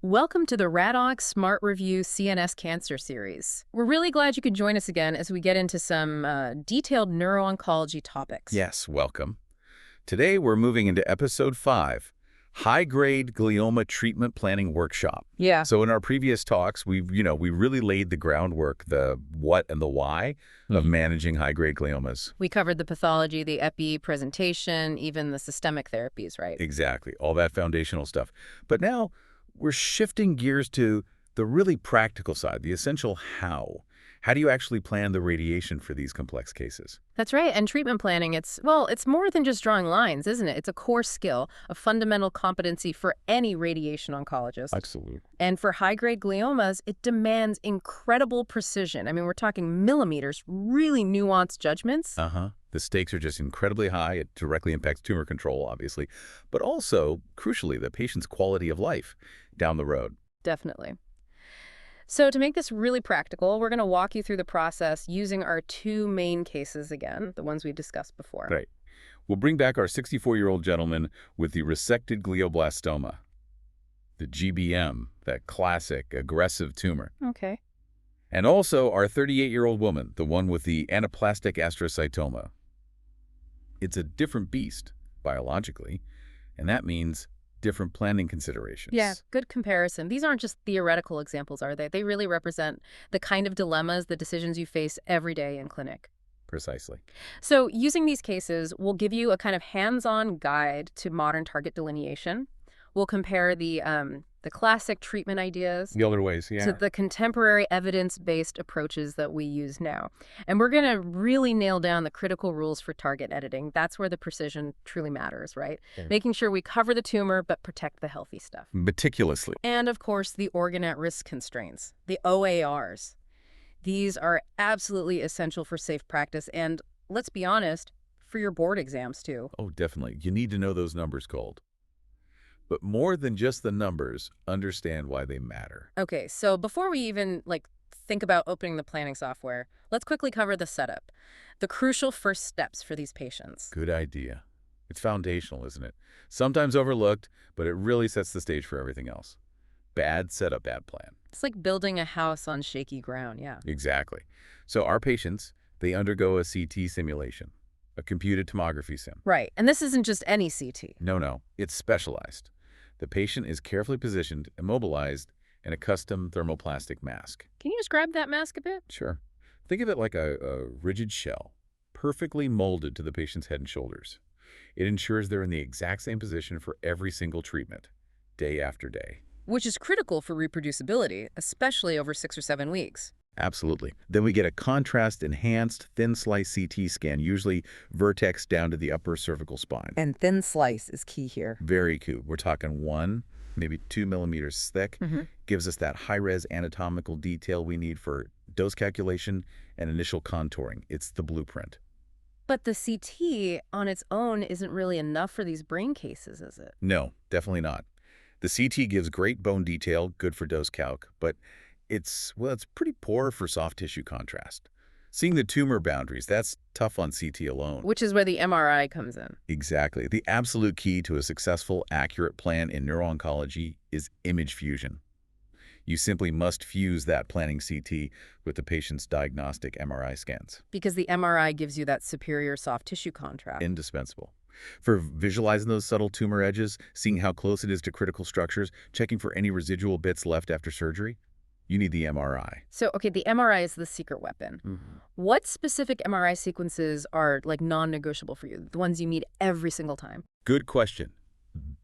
Welcome to the RADOC Smart Review CNS Cancer series. We're really glad you could join us again as we get into some detailed neuro-oncology topics. Yes, welcome. Today we're moving into episode 5, High-Grade Glioma Treatment Planning Workshop. Yeah. So in our previous talks, we really laid the groundwork, the what and the why of managing high-grade gliomas. We covered the pathology, the epi, presentation, even the systemic therapies, right? Exactly, all that foundational stuff. But now we're shifting gears to the really practical side, the essential how. How do you actually plan the radiation for these complex cases? That's right. And treatment planning, it's more than just drawing lines, isn't it? It's a core skill, a fundamental competency for any radiation oncologist. Absolutely. And for high-grade gliomas, it demands incredible precision. I mean, we're talking millimeters, really nuanced judgments. The stakes are just incredibly high. It directly impacts tumor control, obviously, but also, crucially, the patient's quality of life down the road. Definitely. So to make this really practical, we're going to walk you through the process using our two main cases again, the ones we discussed before. Right. We'll bring back our 64-year-old gentleman with the resected glioblastoma, the GBM, that classic aggressive tumor. Okay. And also our 38-year-old woman, the one with the anaplastic astrocytoma. It's a different beast, biologically, and that means different planning considerations. Yeah, good comparison. These aren't just theoretical examples, are they? They really represent the kind of dilemmas, the decisions you face every day in clinic. Precisely. So using these cases, we'll give you a kind of hands-on guide to modern target delineation. We'll compare the classic treatment ideas The older ways, yeah. to the contemporary evidence-based approaches that we use now. And we're going to really nail down the critical rules for target editing. That's where the precision truly matters, right? Yeah. Making sure we cover the tumor but protect the healthy stuff. Meticulously. And, of course, the organ at-risk constraints, the OARs. These are absolutely essential for safe practice and, let's be honest, for your board exams, too. Oh, definitely. You need to know those numbers cold. But more than just the numbers, understand why they matter. Okay, so before we even, think about opening the planning software, let's quickly cover the setup. The crucial first steps for these patients. Good idea. It's foundational, isn't it? Sometimes overlooked, but it really sets the stage for everything else. Bad setup, bad plan. It's like building a house on shaky ground, yeah. Exactly. So our patients, they undergo a CT simulation, a computed tomography sim. Right, and this isn't just any CT. No, it's specialized. The patient is carefully positioned, immobilized, in a custom thermoplastic mask. Can you describe that mask a bit? Sure. Think of it like a rigid shell, perfectly molded to the patient's head and shoulders. It ensures they're in the exact same position for every single treatment, day after day. Which is critical for reproducibility, especially over 6 or 7 weeks. Absolutely. Then we get a contrast-enhanced thin-slice CT scan, usually vertex down to the upper cervical spine. And thin slice is key here. Very cute. We're talking 1, maybe 2 millimeters thick. Gives us that high-res anatomical detail we need for dose calculation and initial contouring. It's the blueprint. But the CT on its own isn't really enough for these brain cases, is it? No, definitely not. The CT gives great bone detail, good for dose calc, but it's pretty poor for soft tissue contrast. Seeing the tumor boundaries, that's tough on CT alone. Which is where the MRI comes in. Exactly. The absolute key to a successful, accurate plan in neuro-oncology is image fusion. You simply must fuse that planning CT with the patient's diagnostic MRI scans. Because the MRI gives you that superior soft tissue contrast. Indispensable. For visualizing those subtle tumor edges, seeing how close it is to critical structures, checking for any residual bits left after surgery, you need the MRI. So, okay, the MRI is the secret weapon. What specific MRI sequences are, non-negotiable for you? The ones you need every single time? Good question.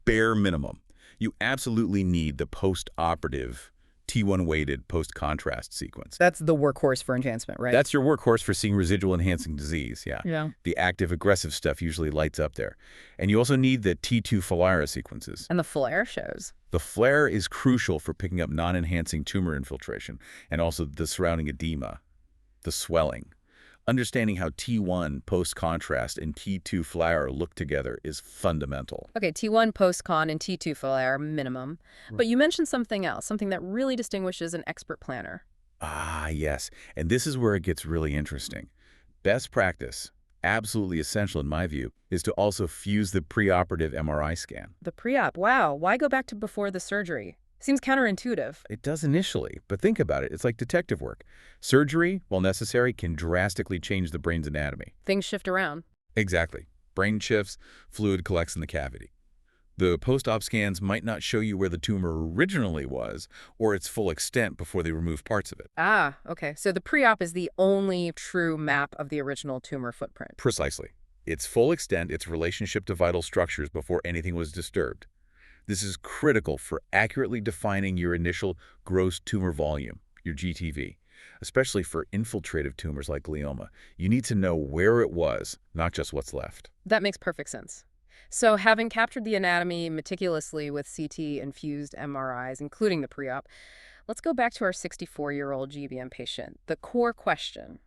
Bare minimum. You absolutely need the post-operative T1-weighted post-contrast sequence. That's the workhorse for enhancement, right? That's your workhorse for seeing residual enhancing disease, yeah. Yeah. The active aggressive stuff usually lights up there. And you also need the T2 FLAIR sequences. And the flare shows. The FLAIR is crucial for picking up non-enhancing tumor infiltration and also the surrounding edema, the swelling. Understanding how T1 post-contrast and T2 FLAIR look together is fundamental. Okay, T1 post-con and T2 flare minimum. But you mentioned something else, something that really distinguishes an expert planner. Ah, yes. And this is where it gets really interesting. Best practice, absolutely essential in my view, is to also fuse the preoperative MRI scan. The pre-op, wow. Why go back to before the surgery? Seems counterintuitive. It does initially, but think about it. It's like detective work. Surgery, while necessary, can drastically change the brain's anatomy. Things shift around. Exactly. Brain shifts, fluid collects in the cavity. The post-op scans might not show you where the tumor originally was or its full extent before they remove parts of it. Ah, okay. So the pre-op is the only true map of the original tumor footprint. Precisely. Its full extent, its relationship to vital structures before anything was disturbed. This is critical for accurately defining your initial gross tumor volume, your GTV, especially for infiltrative tumors like glioma. You need to know where it was, not just what's left. That makes perfect sense. So having captured the anatomy meticulously with CT-infused MRIs, including the pre-op, let's go back to our 64-year-old GBM patient. The core question: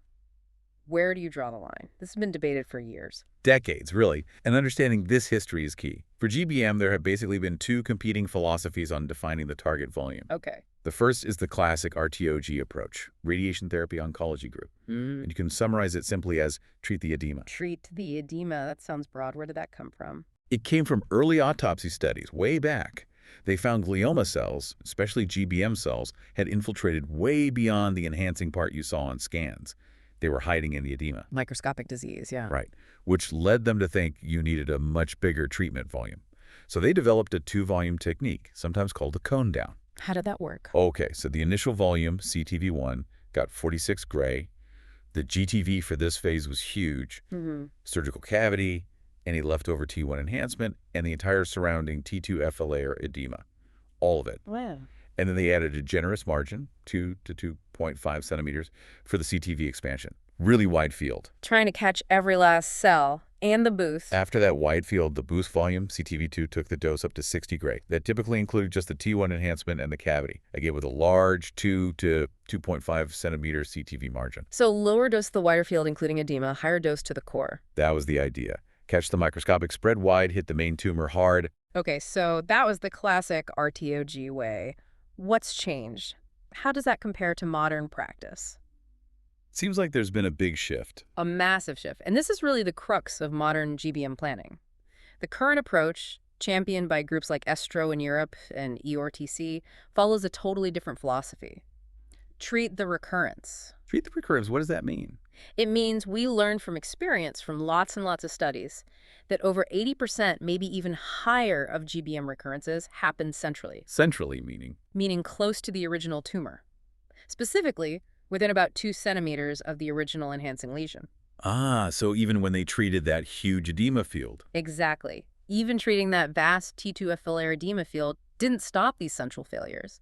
where do you draw the line? This has been debated for years. Decades, really, and understanding this history is key. For GBM, there have basically been two competing philosophies on defining the target volume. Okay. The first is the classic RTOG approach, radiation therapy oncology group. And you can summarize it simply as treat the edema. Treat the edema. That sounds broad. Where did that come from? It came from early autopsy studies way back. They found glioma cells, especially GBM cells, had infiltrated way beyond the enhancing part you saw on scans. They were hiding in the edema. Microscopic disease, yeah. Right, which led them to think you needed a much bigger treatment volume. So they developed a two-volume technique, sometimes called a cone down. How did that work? Okay, so the initial volume, CTV1, got 46 gray. The GTV for this phase was huge. Surgical cavity, any leftover T1 enhancement, and the entire surrounding T2 FLA or edema. All of it. Wow. And then they added a generous margin, 2 to 2.5 centimeters, for the CTV expansion. Really wide field. Trying to catch every last cell and the boost. After that wide field, the boost volume, CTV2, took the dose up to 60 gray. That typically included just the T1 enhancement and the cavity, again with a large 2 to 2.5 centimeter CTV margin. So lower dose to the wider field, including edema, higher dose to the core. That was the idea. Catch the microscopic spread wide, hit the main tumor hard. Okay, so that was the classic RTOG way. What's changed? How does that compare to modern practice? Seems like there's been a big shift. A massive shift. And this is really the crux of modern GBM planning. The current approach, championed by groups like ESTRO in Europe and EORTC, follows a totally different philosophy. Treat the recurrence. Treat the recurrence, what does that mean? It means we learned from experience from lots and lots of studies that over 80%, maybe even higher, of GBM recurrences happen centrally. Centrally meaning? Meaning close to the original tumor. Specifically, within about 2 centimeters of the original enhancing lesion. Ah, so even when they treated that huge edema field. Exactly. Even treating that vast T2 FLA edema field didn't stop these central failures.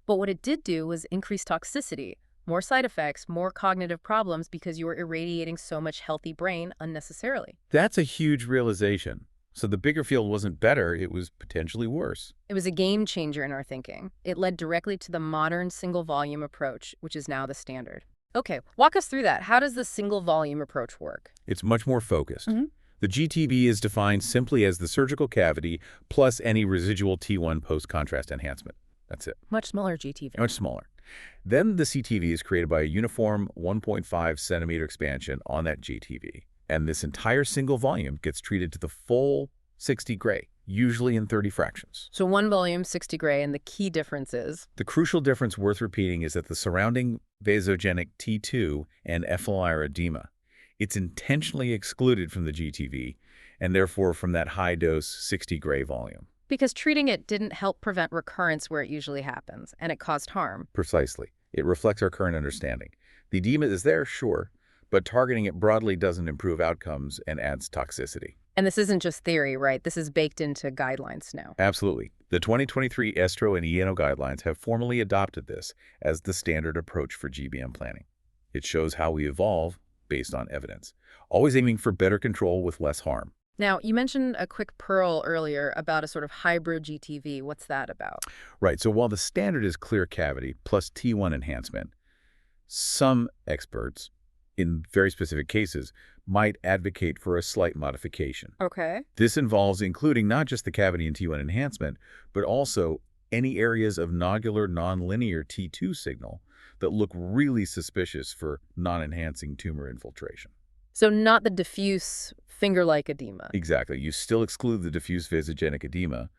But what it did do was increase toxicity, more side effects, more cognitive problems because you were irradiating so much healthy brain unnecessarily. That's a huge realization. So the bigger field wasn't better, it was potentially worse. It was a game changer in our thinking. It led directly to the modern single volume approach, which is now the standard. Okay, walk us through that. How does the single volume approach work? It's much more focused. The GTV is defined simply as the surgical cavity plus any residual T1 post-contrast enhancement. That's it. Much smaller GTV. Much smaller. Then the CTV is created by a uniform 1.5 centimeter expansion on that GTV. And this entire single volume gets treated to the full 60 gray, usually in 30 fractions. So one volume, 60 gray, and the key difference is? The crucial difference worth repeating is that the surrounding vasogenic T2 and FLI are edema. It's intentionally excluded from the GTV, and therefore from that high-dose 60 gray volume. Because treating it didn't help prevent recurrence where it usually happens, and it caused harm. Precisely. It reflects our current understanding. The edema is there, sure, but targeting it broadly doesn't improve outcomes and adds toxicity. And this isn't just theory, right? This is baked into guidelines now. Absolutely. The 2023 ESTRO and ENO guidelines have formally adopted this as the standard approach for GBM planning. It shows how we evolve based on evidence, always aiming for better control with less harm. Now, you mentioned a quick pearl earlier about a sort of hybrid GTV. What's that about? Right. So while the standard is clear cavity plus T1 enhancement, some experts, in very specific cases, might advocate for a slight modification. Okay. This involves including not just the cavity and T1 enhancement, but also any areas of nodular nonlinear T2 signal that look really suspicious for non-enhancing tumor infiltration. So not the diffuse finger-like edema. Exactly. You still exclude the diffuse vasogenic edema,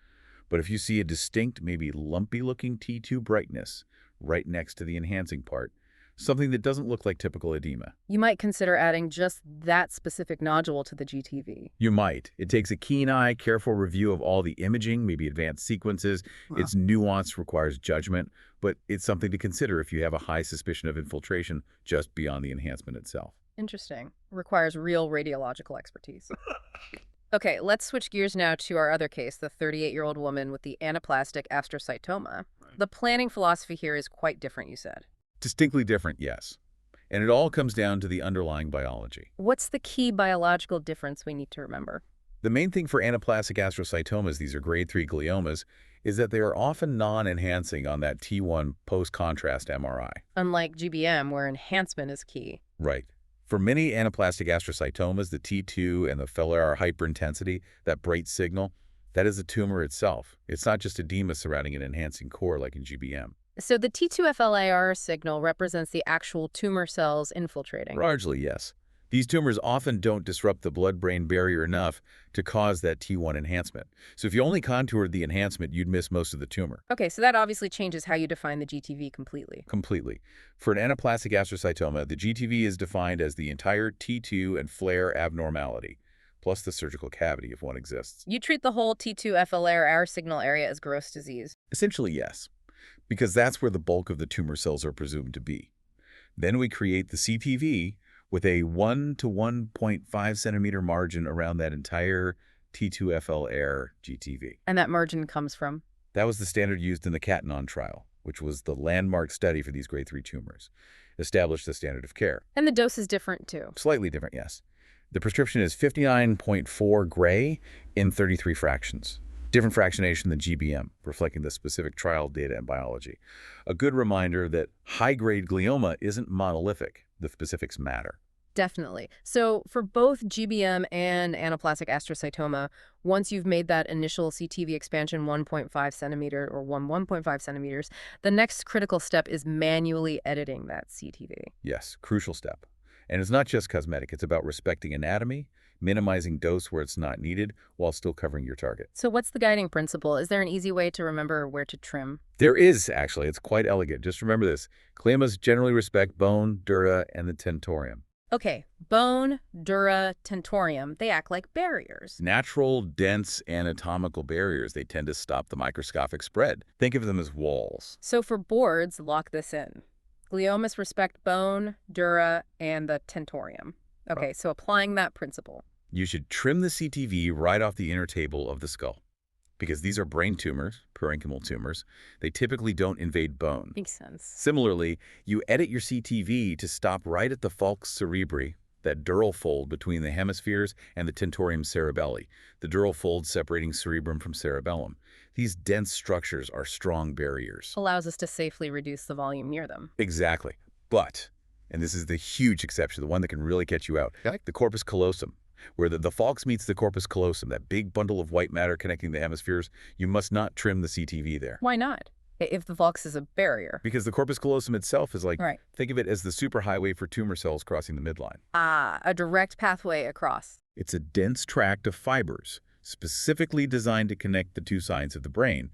But if you see a distinct, maybe lumpy-looking T2 brightness right next to the enhancing part, something that doesn't look like typical edema, You might consider adding just that specific nodule to the GTV. you might. It takes a keen eye, careful review of all the imaging, maybe advanced sequences. Wow. It's nuanced, requires judgment, but it's something to consider if you have a high suspicion of infiltration just beyond the enhancement itself. Interesting. Requires real radiological expertise. Okay, let's switch gears now to our other case, the 38-year-old woman with the anaplastic astrocytoma. The planning philosophy here is quite different, you said. Distinctly different, yes. And it all comes down to the underlying biology. What's the key biological difference we need to remember? The main thing for anaplastic astrocytomas, these are grade 3 gliomas, is that they are often non-enhancing on that T1 post-contrast MRI. Unlike GBM, where enhancement is key. Right. For many anaplastic astrocytomas, the T2 and the fellar hyperintensity, that bright signal, that is the tumor itself. It's not just edema surrounding an enhancing core like in GBM. So the T2-FLAR signal represents the actual tumor cells infiltrating. Largely, yes. These tumors often don't disrupt the blood-brain barrier enough to cause that T1 enhancement. So if you only contoured the enhancement, you'd miss most of the tumor. Okay, so that obviously changes how you define the GTV completely. Completely. For an anaplastic astrocytoma, the GTV is defined as the entire T2 and flare abnormality, plus the surgical cavity if one exists. You treat the whole T2-FLAR signal area as gross disease. Essentially, yes, because that's where the bulk of the tumor cells are presumed to be. Then we create the CTV with a 1 to 1.5 centimeter margin around that entire T2-FLR GTV. And that margin comes from? That was the standard used in the Catanon trial, which was the landmark study for these grade 3 tumors. Established the standard of care. And the dose is different, too. Slightly different, yes. The prescription is 59.4 gray in 33 fractions. Different fractionation than GBM, reflecting the specific trial data and biology. A good reminder that high-grade glioma isn't monolithic. The specifics matter. Definitely. So for both GBM and anaplastic astrocytoma, once you've made that initial CTV expansion 1.5 centimeter or 1.5 centimeters, the next critical step is manually editing that CTV. Yes, crucial step. And it's not just cosmetic. It's about respecting anatomy, minimizing dose where it's not needed, while still covering your target. So what's the guiding principle? Is there an easy way to remember where to trim? There is, actually. It's quite elegant. Just remember this. Gliomas generally respect bone, dura, and the tentorium. Okay, bone, dura, tentorium, they act like barriers. Natural, dense anatomical barriers. They tend to stop the microscopic spread. Think of them as walls. So for boards, lock this in. Gliomas respect bone, dura, and the tentorium. Okay, so applying that principle. You should trim the CTV right off the inner table of the skull. Because these are brain tumors, parenchymal tumors, they typically don't invade bone. Makes sense. Similarly, you edit your CTV to stop right at the falx cerebri, that dural fold between the hemispheres and the tentorium cerebelli, the dural fold separating cerebrum from cerebellum. These dense structures are strong barriers. Allows us to safely reduce the volume near them. Exactly. But, and this is the huge exception, the one that can really catch you out, the corpus callosum, where the falx meets the corpus callosum, that big bundle of white matter connecting the hemispheres, you must not trim the CTV there. Why not? If the falx is a barrier. Because the corpus callosum itself is like, Right. think of it as the superhighway for tumor cells crossing the midline. Ah, a direct pathway across. It's a dense tract of fibers, specifically designed to connect the two sides of the brain.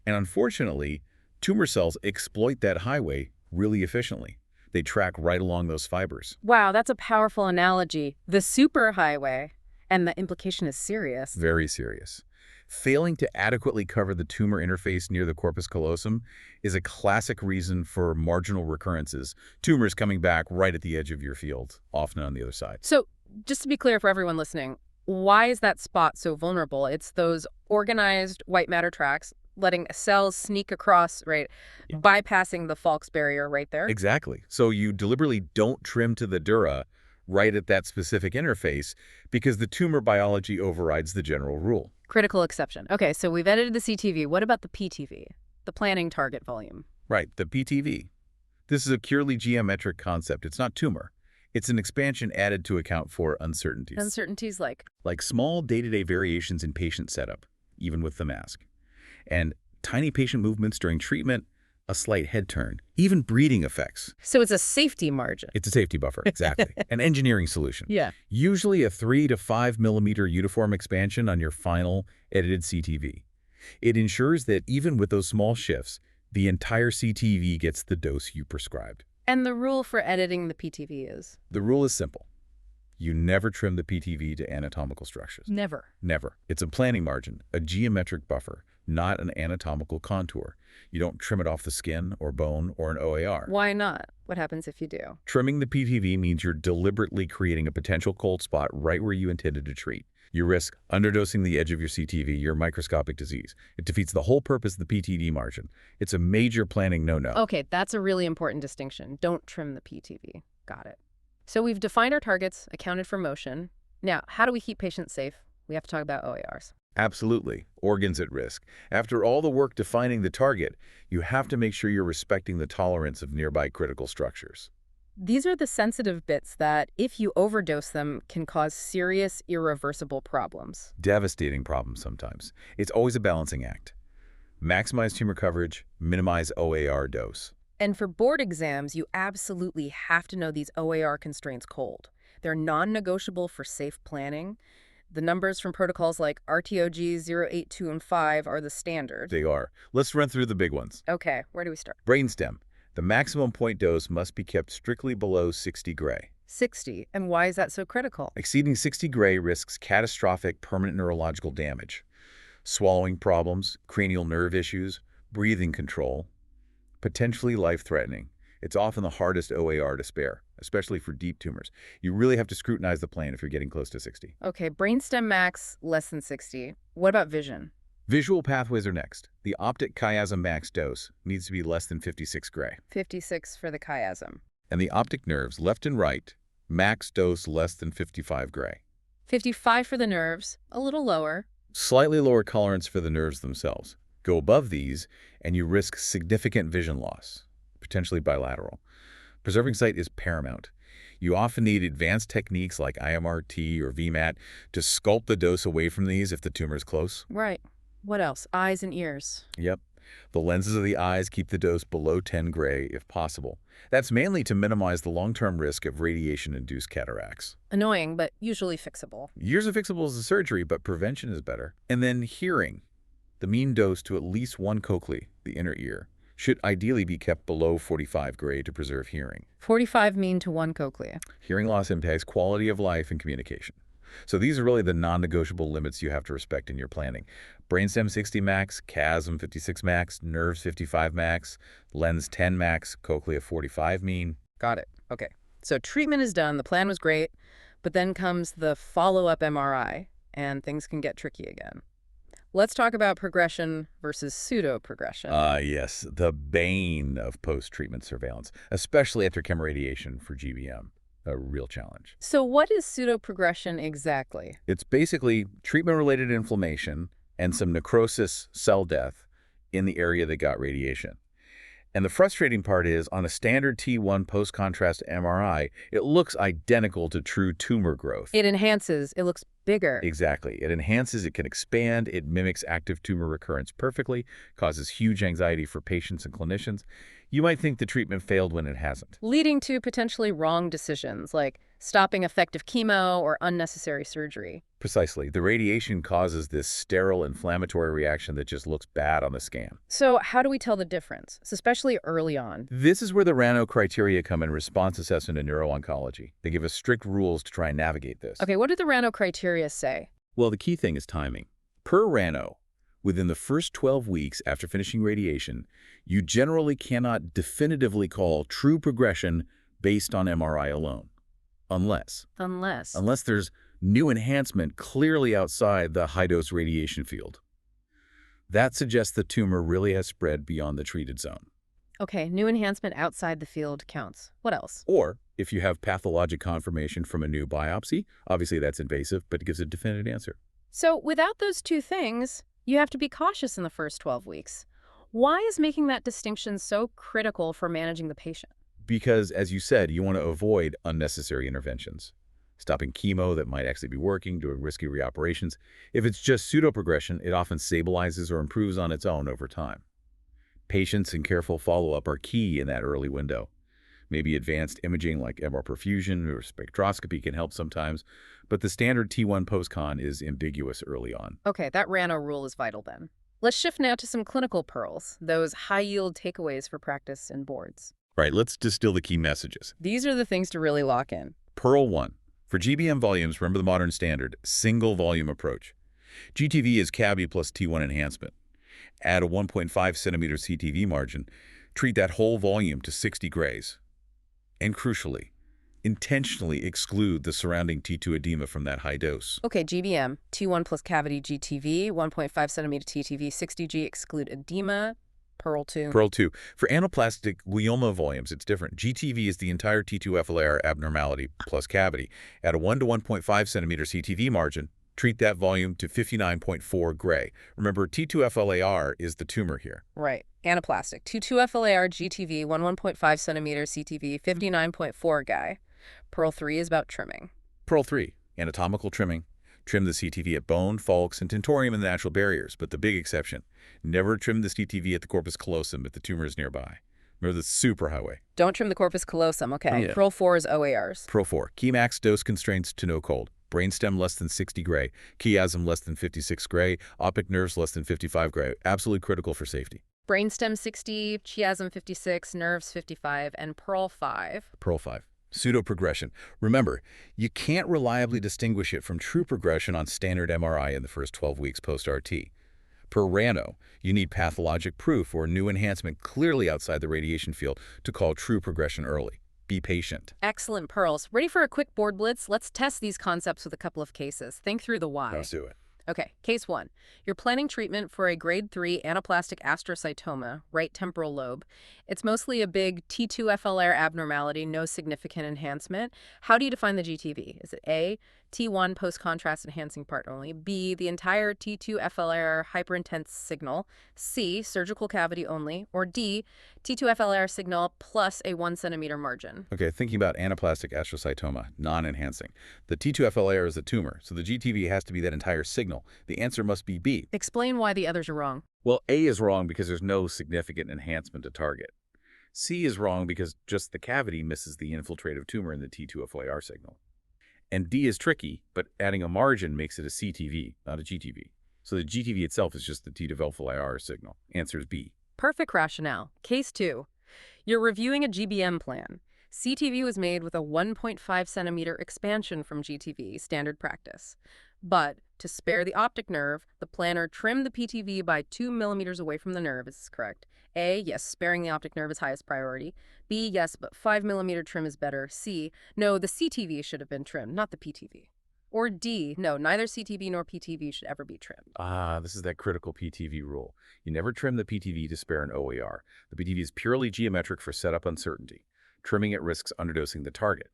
And unfortunately, tumor cells exploit that highway really efficiently. They track right along those fibers. Wow, that's a powerful analogy. The superhighway. And the implication is serious. Very serious. Failing to adequately cover the tumor interface near the corpus callosum is a classic reason for marginal recurrences, tumors coming back right at the edge of your field, often on the other side. So, just to be clear for everyone listening, why is that spot so vulnerable? It's those organized white matter tracts letting cells sneak across, right, bypassing the falx barrier right there. Exactly. So you deliberately don't trim to the dura right at that specific interface because the tumor biology overrides the general rule. Critical exception. Okay, so we've edited the CTV. What about the PTV, the planning target volume? Right, the PTV. This is a purely geometric concept. It's not tumor. It's an expansion added to account for uncertainties. Uncertainties like? Like small day-to-day variations in patient setup, even with the mask. And tiny patient movements during treatment, a slight head turn, even breathing effects. So it's a safety margin. It's a safety buffer, exactly. An engineering solution. Yeah. Usually a 3 to 5 millimeter uniform expansion on your final edited CTV. It ensures that even with those small shifts, the entire CTV gets the dose you prescribed. And the rule for editing the PTV is? The rule is simple. You never trim the PTV to anatomical structures. Never. Never. It's a planning margin, a geometric buffer, not an anatomical contour. You don't trim it off the skin or bone or an OAR. Why not? What happens if you do? Trimming the PTV means you're deliberately creating a potential cold spot right where you intended to treat. You risk underdosing the edge of your CTV, your microscopic disease. It defeats the whole purpose of the PTD margin. It's a major planning no-no. Okay, that's a really important distinction. Don't trim the PTV. Got it. So we've defined our targets, accounted for motion. Now, how do we keep patients safe? We have to talk about OARs. Absolutely. Organs at risk. After all the work defining the target, you have to make sure you're respecting the tolerance of nearby critical structures. These are the sensitive bits that, if you overdose them, can cause serious, irreversible problems. Devastating problems sometimes. It's always a balancing act. Maximize tumor coverage, minimize OAR dose. And for board exams, you absolutely have to know these OAR constraints cold. They're non-negotiable for safe planning. The numbers from protocols like RTOG 0, 8, 2, and 5 are the standard. They are. Let's run through the big ones. Okay, where do we start? Brainstem. The maximum point dose must be kept strictly below 60 gray. 60. And why is that so critical? Exceeding 60 gray risks catastrophic permanent neurological damage, swallowing problems, cranial nerve issues, breathing control, potentially life-threatening. It's often the hardest OAR to spare, especially for deep tumors. You really have to scrutinize the plan if you're getting close to 60. Okay, brainstem max less than 60. What about vision? Visual pathways are next. The optic chiasm max dose needs to be less than 56 gray. 56 for the chiasm. And the optic nerves, left and right, max dose less than 55 gray. 55 for the nerves, a little lower. Slightly lower tolerance for the nerves themselves. Go above these, and you risk significant vision loss, potentially bilateral. Preserving sight is paramount. You often need advanced techniques like IMRT or VMAT to sculpt the dose away from these if the tumor is close. Right. What else? Eyes and ears. Yep. The lenses of the eyes keep the dose below 10 gray if possible. That's mainly to minimize the long-term risk of radiation-induced cataracts. Annoying, but usually fixable. Years of fixable is the surgery, but prevention is better. And then hearing. The mean dose to at least one cochlea, the inner ear, should ideally be kept below 45 gray to preserve hearing. 45 mean to one cochlea. Hearing loss impacts quality of life and communication. So these are really the non-negotiable limits you have to respect in your planning. Brainstem 60 max, chiasm 56 max, nerves 55 max, lens 10 max, cochlea 45 mean. Got it. Okay. So treatment is done. The plan was great. But then comes the follow-up MRI, and things can get tricky again. Let's talk about progression versus pseudo-progression. Yes, the bane of post-treatment surveillance, especially after chemoradiation for GBM. A real challenge. So what is pseudo-progression exactly? It's basically treatment-related inflammation and some necrosis, cell death, in the area that got radiation. And the frustrating part is, on a standard T1 post-contrast MRI, it looks identical to true tumor growth. It enhances. It looks bigger. Exactly. It enhances, it can expand, it mimics active tumor recurrence perfectly, causes huge anxiety for patients and clinicians. You might think the treatment failed when it hasn't. Leading to potentially wrong decisions, like stopping effective chemo or unnecessary surgery. Precisely. The radiation causes this sterile inflammatory reaction that just looks bad on the scan. So how do we tell the difference, especially early on? This is where the RANO criteria come in response assessment in neuro-oncology. They give us strict rules to try and navigate this. Okay, what do the RANO criteria say? Well, the key thing is timing. Per RANO, within the first 12 weeks after finishing radiation, you generally cannot definitively call true progression based on MRI alone. Unless there's new enhancement clearly outside the high-dose radiation field. That suggests the tumor really has spread beyond the treated zone. Okay, new enhancement outside the field counts. What else? Or if you have pathologic confirmation from a new biopsy, obviously that's invasive, but it gives a definitive answer. So without those two things, you have to be cautious in the first 12 weeks. Why is making that distinction so critical for managing the patient? Because, as you said, you want to avoid unnecessary interventions. Stopping chemo that might actually be working, doing risky reoperations. If it's just pseudoprogression, it often stabilizes or improves on its own over time. Patience and careful follow-up are key in that early window. Maybe advanced imaging like MR perfusion or spectroscopy can help sometimes, but the standard T1 post-con is ambiguous early on. Okay, that RANO rule is vital then. Let's shift now to some clinical pearls, those high-yield takeaways for practice and boards. Right, let's distill the key messages. These are the things to really lock in. Pearl 1. For GBM volumes, remember the modern standard, single volume approach. GTV is cavity plus T1 enhancement. Add a 1.5 centimeter CTV margin. Treat that whole volume to 60 grays. And crucially, intentionally exclude the surrounding T2 edema from that high dose. Okay, GBM, T1 plus cavity GTV, 1.5 centimeter TTV, 60G exclude edema. Pearl 2. Pearl 2. For anaplastic glioma volumes, it's different. GTV is the entire T2-FLAR abnormality plus cavity. At a 1 to 1.5 centimeter CTV margin, treat that volume to 59.4 gray. Remember, T2-FLAR is the tumor here. Right. Anaplastic. T2-FLAR GTV, 1.5 centimeter CTV, 59.4 guy. Pearl 3 is about trimming. Pearl 3. Anatomical trimming. Trim the CTV at bone, folks, and tentorium and the natural barriers, but the big exception, never trim the CTV at the corpus callosum if the tumor is nearby. Remember the superhighway. Don't trim the corpus callosum, okay. Yeah. Pearl 4 is OARs. Pearl 4. Key max dose constraints to no cold. Brainstem less than 60 gray. Chiasm less than 56 gray. Optic nerves less than 55 gray. Absolutely critical for safety. Brainstem 60, chiasm 56, nerves 55, and Pearl 5. Pearl 5. Pseudoprogression. Remember, you can't reliably distinguish it from true progression on standard MRI in the first 12 weeks post-RT. Per Rano, you need pathologic proof or new enhancement clearly outside the radiation field to call true progression early. Be patient. Excellent pearls. Ready for a quick board blitz? Let's test these concepts with a couple of cases. Think through the why. Let's do it. Okay, case 1. You're planning treatment for a grade 3 anaplastic astrocytoma, right temporal lobe. It's mostly a big T2-FLR abnormality, no significant enhancement. How do you define the GTV? Is it A, T1 post-contrast enhancing part only, B, the entire T2-FLR hyperintense signal, C, surgical cavity only, or D, T2-FLR signal plus a 1 centimeter margin? Okay, thinking about anaplastic astrocytoma, non-enhancing. The T2-FLAR is the tumor, so the GTV has to be that entire signal. The answer must be B. Explain why the others are wrong. Well, A is wrong because there's no significant enhancement to target. C is wrong because just the cavity misses the infiltrative tumor in the T2-FLAR signal. And D is tricky, but adding a margin makes it a CTV, not a GTV. So the GTV itself is just the T2-FLAR signal. Answer is B. Perfect rationale. Case 2. You're reviewing a GBM plan. CTV was made with a 1.5 centimeter expansion from GTV, standard practice. But to spare the optic nerve, the planner trimmed the PTV by 2 millimeters away from the nerve. Is this correct? A, yes, sparing the optic nerve is highest priority. B, yes, but 5 millimeter trim is better. C, no, the CTV should have been trimmed, not the PTV. Or D, no, neither CTV nor PTV should ever be trimmed. This is that critical PTV rule. You never trim the PTV to spare an OAR. The PTV is purely geometric for setup uncertainty. Trimming it risks underdosing the target.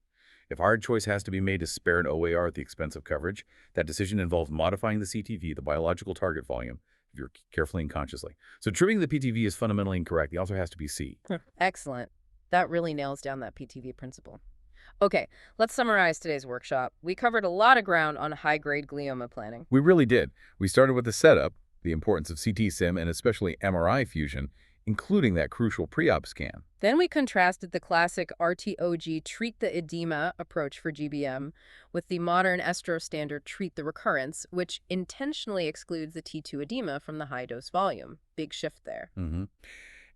If hard choice has to be made to spare an OAR at the expense of coverage, that decision involves modifying the CTV, the biological target volume, if you're carefully and consciously. So trimming the PTV is fundamentally incorrect. The answer has to be C. Excellent. That really nails down that PTV principle. Okay, let's summarize today's workshop. We covered a lot of ground on high-grade glioma planning. We really did. We started with the setup, the importance of CT sim, and especially MRI fusion, including that crucial pre-op scan. Then we contrasted the classic RTOG treat the edema approach for GBM with the modern estro standard treat the recurrence, which intentionally excludes the T2 edema from the high-dose volume. Big shift there.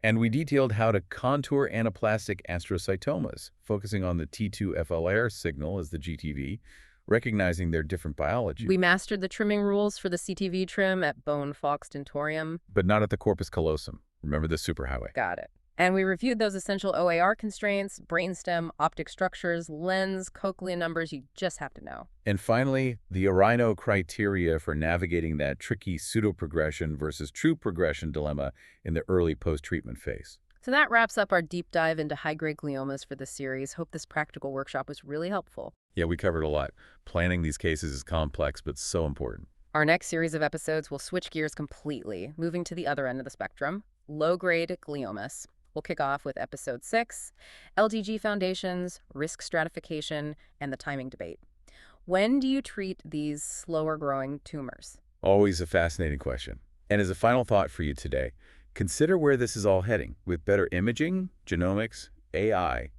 And we detailed how to contour anaplastic astrocytomas, focusing on the T2-FLR signal as the GTV, recognizing their different biology. We mastered the trimming rules for the CTV trim at bone, falx, tentorium. But not at the corpus callosum. Remember the superhighway. Got it. And we reviewed those essential OAR constraints, brainstem, optic structures, lens, cochlea numbers you just have to know. And finally, the Rhino criteria for navigating that tricky pseudoprogression versus true progression dilemma in the early post-treatment phase. So that wraps up our deep dive into high-grade gliomas for this series. Hope this practical workshop was really helpful. Yeah, we covered a lot. Planning these cases is complex, but so important. Our next series of episodes will switch gears completely, moving to the other end of the spectrum, low-grade gliomas. We'll kick off with Episode 6, LDG foundations, risk stratification, and the timing debate. When do you treat these slower-growing tumors? Always a fascinating question. And as a final thought for you today, consider where this is all heading. With better imaging, genomics, AI,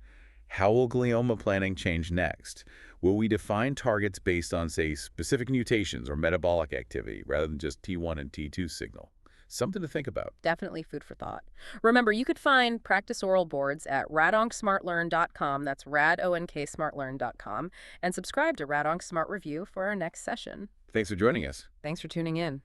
how will glioma planning change next? Will we define targets based on, say, specific mutations or metabolic activity rather than just T1 and T2 signal? Something to think about. Definitely food for thought. Remember, you could find practice oral boards at radonkSmartLearn.com. That's radonkSmartLearn.com. And subscribe to Radonk Smart Review for our next session. Thanks for joining us. Thanks for tuning in.